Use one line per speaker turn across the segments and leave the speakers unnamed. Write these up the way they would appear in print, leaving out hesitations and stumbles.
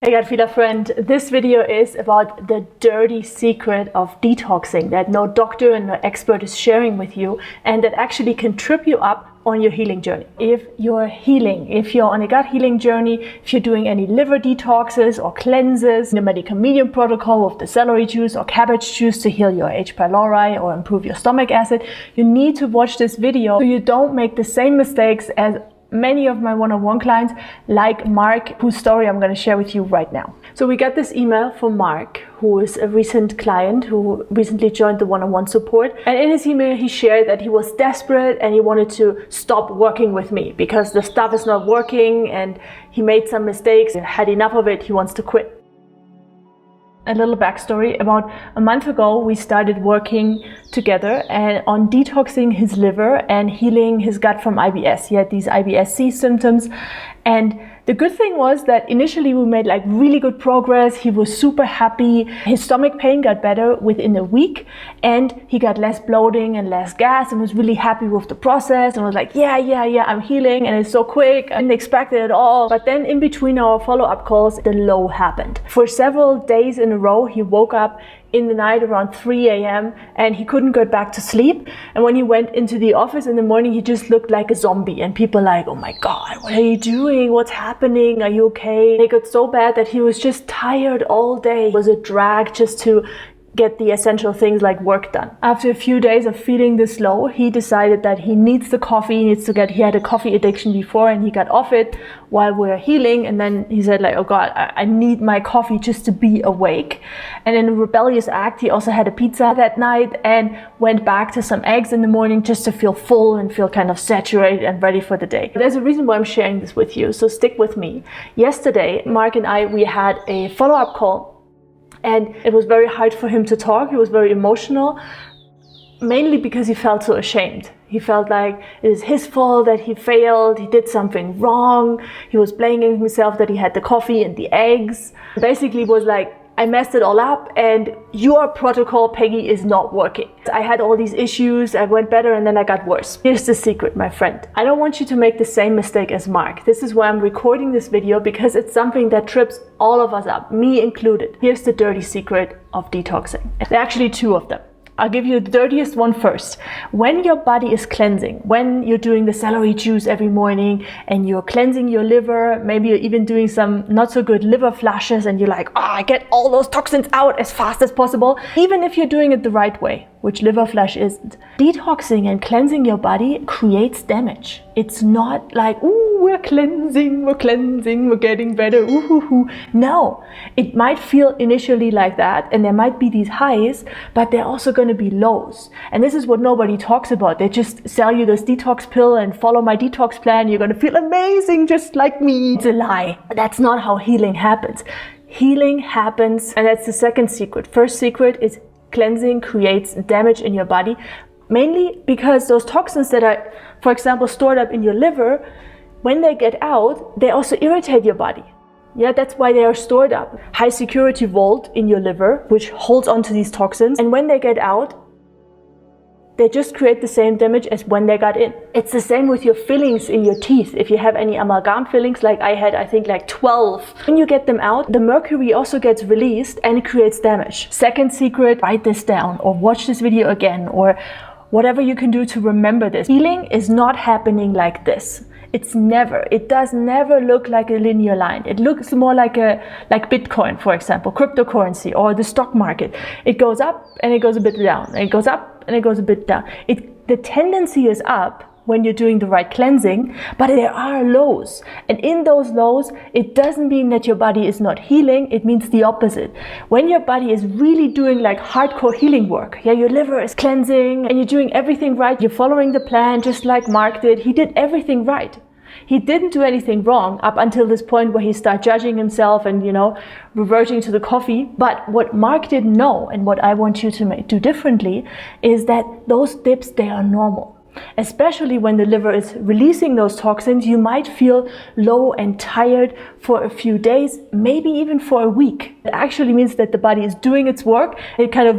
Hey Godfeeder friend, this video is about the dirty secret of detoxing that no doctor and no expert is sharing with you, and that actually can trip you up on your healing journey. If you're healing, if you're on a gut healing journey, if you're doing any liver detoxes or cleanses, the medical medium protocol of the celery juice or cabbage juice to heal your H. pylori or improve your stomach acid, you need to watch this video so you don't make the same mistakes as many of my one-on-one clients, like Mark, whose story I'm going to share with you right now. So we got this email from Mark, who is a recent client who recently joined the one-on-one support. And in his email, he shared that he was desperate and he wanted to stop working with me because the stuff is not working and he made some mistakes and had enough of it. He wants to quit. A little backstory: about a month ago, we started working together and on detoxing his liver and healing his gut from IBS. He had these IBS-C symptoms, and the good thing was that initially we made like really good progress. He was super happy. His stomach pain got better within a week, and he got less bloating and less gas and was really happy with the process and was like, yeah, I'm healing and it's so quick. I didn't expect it at all. But then in between our follow-up calls, the low happened. For several days in a row, he woke up in the night around 3 a.m. and he couldn't get back to sleep. And when he went into the office in the morning, he just looked like a zombie. And people like, oh my God, what are you doing? What's happening? Are you okay? It got so bad that he was just tired all day. It was a drag just to get the essential things like work done. After a few days of feeling this low, he decided that he needs the coffee, he had a coffee addiction before and he got off it while we were healing. And then he said like, oh God, I need my coffee just to be awake. And in a rebellious act, he also had a pizza that night and went back to some eggs in the morning just to feel full and feel kind of saturated and ready for the day. There's a reason why I'm sharing this with you, so stick with me. Yesterday, Mark and I, we had a follow-up call. And it was very hard for him to talk. He was very emotional, mainly because he felt so ashamed. He felt like it is his fault that he failed. He did something wrong. He was blaming himself that he had the coffee and the eggs. Basically was like, I messed it all up and your protocol, Peggy, is not working. I had all these issues, I went better and then I got worse. Here's the secret, my friend. I don't want you to make the same mistake as Mark. This is why I'm recording this video, because it's something that trips all of us up, me included. Here's the dirty secret of detoxing. There are actually two of them. I'll give you the dirtiest one first. When your body is cleansing, when you're doing the celery juice every morning and you're cleansing your liver, maybe you're even doing some not so good liver flushes and you're like, I get all those toxins out as fast as possible. Even if you're doing it the right way, which liver flush isn't, detoxing and cleansing your body creates damage. It's not like, ooh, we're cleansing, we're getting better, ooh. No, it might feel initially like that and there might be these highs, but they're also going to be lows. And this is what nobody talks about. They just sell you this detox pill and follow my detox plan. You're going to feel amazing just like me. It's a lie. That's not how healing happens. Healing happens, and that's the second secret. First secret is cleansing creates damage in your body, mainly because those toxins that are, for example, stored up in your liver, when they get out, they also irritate your body. Yeah, that's why they are stored up. High security vault in your liver, which holds onto these toxins. And when they get out, they just create the same damage as when they got in. It's the same with your fillings in your teeth. If you have any amalgam fillings, like I had, I think like 12. When you get them out, the mercury also gets released and it creates damage. Second secret, write this down or watch this video again or whatever you can do to remember this. Healing is not happening like this. It does never look like a linear line. It looks more like Bitcoin, for example, cryptocurrency or the stock market. It goes up and it goes a bit down. It goes up and it goes a bit down. The tendency is up when you're doing the right cleansing, but there are lows. And in those lows, it doesn't mean that your body is not healing. It means the opposite. When your body is really doing like hardcore healing work, yeah, your liver is cleansing and you're doing everything right. You're following the plan just like Mark did. He did everything right. He didn't do anything wrong up until this point where he started judging himself and, reverting to the coffee. But what Mark didn't know and what I want you to do differently is that those dips, they are normal. Especially when the liver is releasing those toxins, you might feel low and tired for a few days, maybe even for a week. It actually means that the body is doing its work. It kind of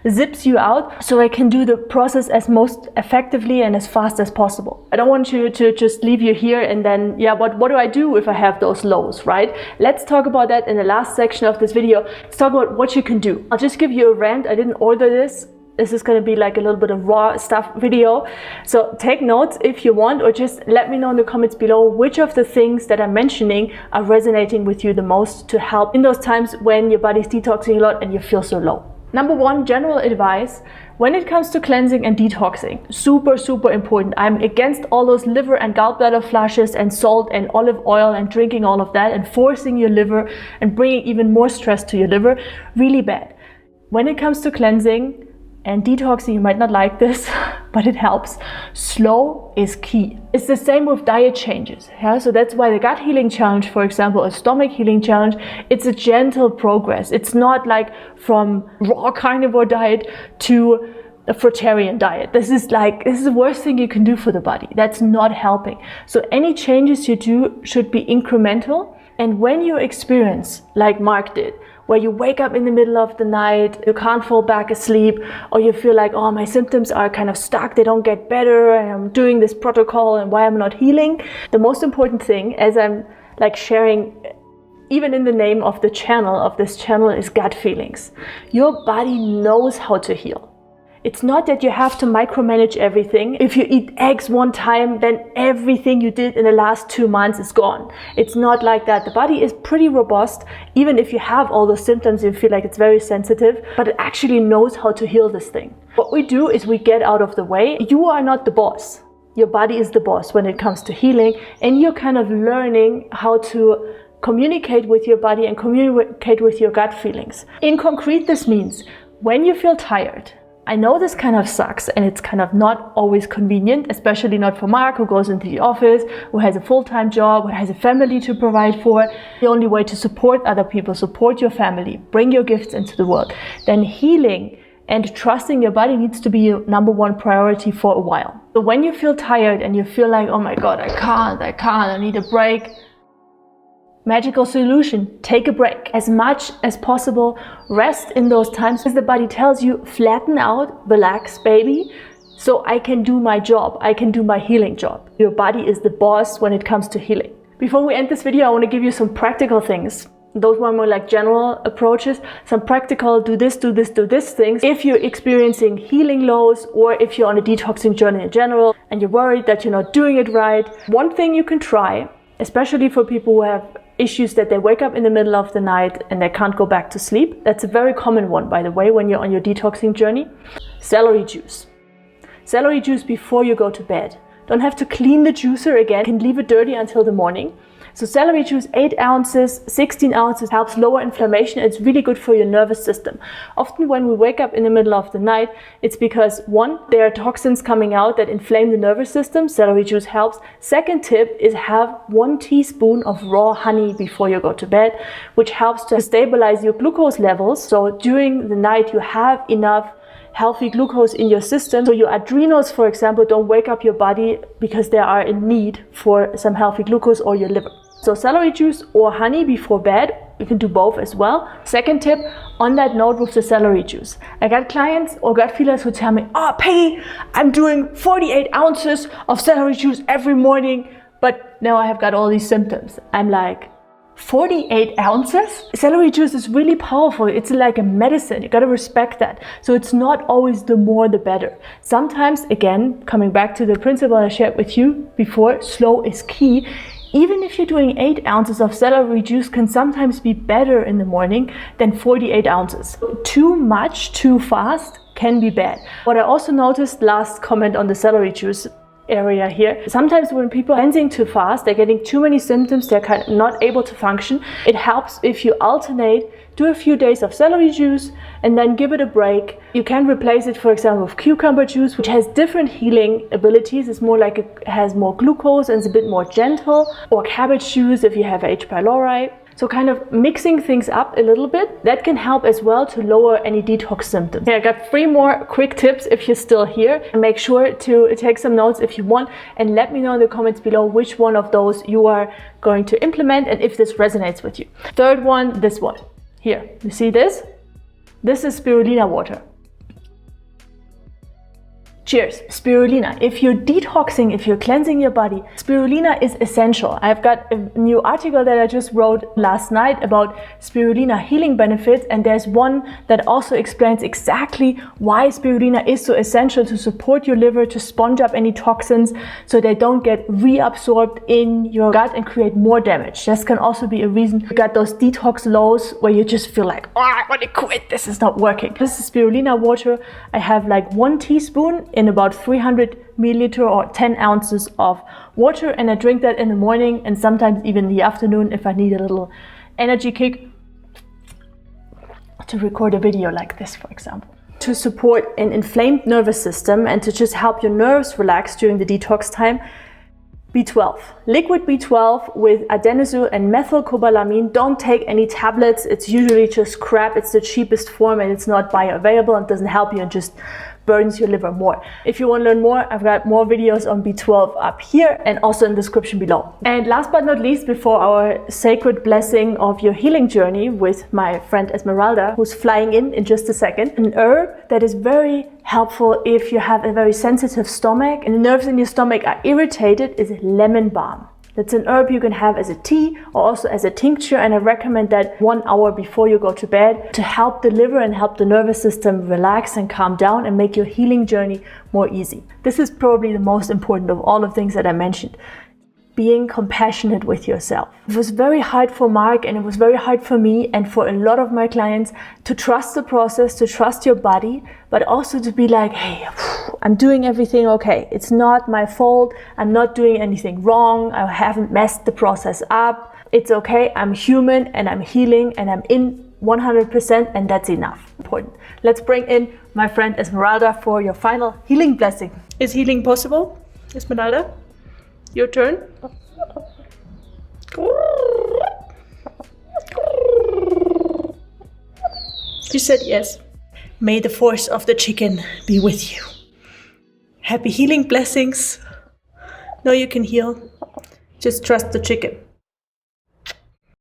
zips you out so it can do the process as most effectively and as fast as possible. I don't want you to just leave you here and then, yeah, what do I do if I have those lows, right? Let's talk about that in the last section of this video. Let's talk about what you can do. I'll just give you a rant. I didn't order this. This is going to be like a little bit of raw stuff video. So take notes if you want, or just let me know in the comments below which of the things that I'm mentioning are resonating with you the most to help in those times when your body's detoxing a lot and you feel so low. Number one, general advice. When it comes to cleansing and detoxing, super important. I'm against all those liver and gallbladder flushes and salt and olive oil and drinking all of that and forcing your liver and bringing even more stress to your liver. Really bad. When it comes to cleansing and detoxing, you might not like this, but it helps. Slow is key. It's the same with diet changes. Yeah? So that's why the gut healing challenge, for example, a stomach healing challenge, it's a gentle progress. It's not like from raw carnivore diet to a fruitarian diet. This is the worst thing you can do for the body. That's not helping. So any changes you do should be incremental. And when you experience, like Mark did, where you wake up in the middle of the night, you can't fall back asleep, or you feel like, oh, my symptoms are kind of stuck, they don't get better, and I'm doing this protocol and why I'm not healing. The most important thing, as I'm like sharing, even in the name of this channel is gut feelings. Your body knows how to heal. It's not that you have to micromanage everything. If you eat eggs one time, then everything you did in the last 2 months is gone. It's not like that. The body is pretty robust. Even if you have all those symptoms, you feel like it's very sensitive, but it actually knows how to heal this thing. What we do is we get out of the way. You are not the boss. Your body is the boss when it comes to healing, and you're kind of learning how to communicate with your body and communicate with your gut feelings. In concrete, this means when you feel tired, I know this kind of sucks and it's kind of not always convenient, especially not for Mark, who goes into the office, who has a full-time job, who has a family to provide for. The only way to support other people, support your family, bring your gifts into the world, then healing and trusting your body needs to be your number one priority for a while. So when you feel tired and you feel like, oh my God, I can't, I need a break, magical solution, take a break. As much as possible, rest in those times. As the body tells you, flatten out, relax, baby, so I can do my job. I can do my healing job. Your body is the boss when it comes to healing. Before we end this video, I want to give you some practical things. Those were more like general approaches, some practical do this things. If you're experiencing healing lows, or if you're on a detoxing journey in general and you're worried that you're not doing it right, one thing you can try, especially for people who have issues that they wake up in the middle of the night and they can't go back to sleep. That's a very common one, by the way, when you're on your detoxing journey. Celery juice. Celery juice before you go to bed. Don't have to clean the juicer again. You can leave it dirty until the morning. So celery juice, 8 ounces, 16 ounces, helps lower inflammation. It's really good for your nervous system. Often when we wake up in the middle of the night, it's because one, there are toxins coming out that inflame the nervous system. Celery juice helps. Second tip is have 1 teaspoon of raw honey before you go to bed, which helps to stabilize your glucose levels. So during the night, you have enough healthy glucose in your system. So your adrenals, for example, don't wake up your body because they are in need for some healthy glucose, or your liver. So celery juice or honey before bed. You can do both as well. Second tip on that note with the celery juice. I got clients or gut feelers who tell me, oh, Peggy, I'm doing 48 ounces of celery juice every morning, but now I have got all these symptoms. I'm like, 48 ounces? Celery juice is really powerful. It's like a medicine. You gotta respect that. So it's not always the more the better. Sometimes, again, coming back to the principle I shared with you before, slow is key. Even if you're doing 8 ounces of celery juice can sometimes be better in the morning than 48 ounces. Too much, too fast can be bad. What I also noticed, last comment on the celery juice area here, sometimes when people are cleansing too fast, they're getting too many symptoms, they're kind of not able to function. It helps if you alternate, do a few days of celery juice and then give it a break. You can replace it, for example, with cucumber juice, which has different healing abilities. It's more like it has more glucose and it's a bit more gentle. Or cabbage juice if you have H. pylori. So kind of mixing things up a little bit, that can help as well to lower any detox symptoms. Okay, I got 3 more quick tips if you're still here. And make sure to take some notes if you want, and let me know in the comments below which one of those you are going to implement and if this resonates with you. Third one, this one. Here, you see this? This is spirulina water. Cheers. Spirulina. If you're detoxing, if you're cleansing your body, spirulina is essential. I've got a new article that I just wrote last night about spirulina healing benefits, and there's one that also explains exactly why spirulina is so essential to support your liver, to sponge up any toxins so they don't get reabsorbed in your gut and create more damage. This can also be a reason you got those detox lows where you just feel like, oh, I want to quit, this is not working. This is spirulina water. I have like 1 teaspoon in about 300 milliliter or 10 ounces of water, and I drink that in the morning and sometimes even in the afternoon if I need a little energy kick to record a video like this, for example. To support an inflamed nervous system and to just help your nerves relax during the detox time, B12. Liquid B12 with adenosyl and methylcobalamin. Don't take any tablets. It's usually just crap. It's the cheapest form and it's not bioavailable and doesn't help you and just burdens your liver more. If you want to learn more, I've got more videos on B12 up here and also in the description below. And last but not least, before our sacred blessing of your healing journey with my friend Esmeralda, who's flying in just a second, an herb that is very helpful if you have a very sensitive stomach and the nerves in your stomach are irritated is lemon balm. That's an herb you can have as a tea or also as a tincture, and I recommend that 1 hour before you go to bed to help the liver and help the nervous system relax and calm down and make your healing journey more easy. This is probably the most important of all the things that I mentioned. Being compassionate with yourself. It was very hard for Mark and it was very hard for me and for a lot of my clients to trust the process, to trust your body, but also to be like, hey, I'm doing everything okay. It's not my fault. I'm not doing anything wrong. I haven't messed the process up. It's okay. I'm human and I'm healing and I'm in 100%, and that's enough. Important. Let's bring in my friend Esmeralda for your final healing blessing. Is healing possible, Esmeralda? Your turn. You said yes. May the force of the chicken be with you. Happy healing blessings. Know you can heal. Just trust the chicken.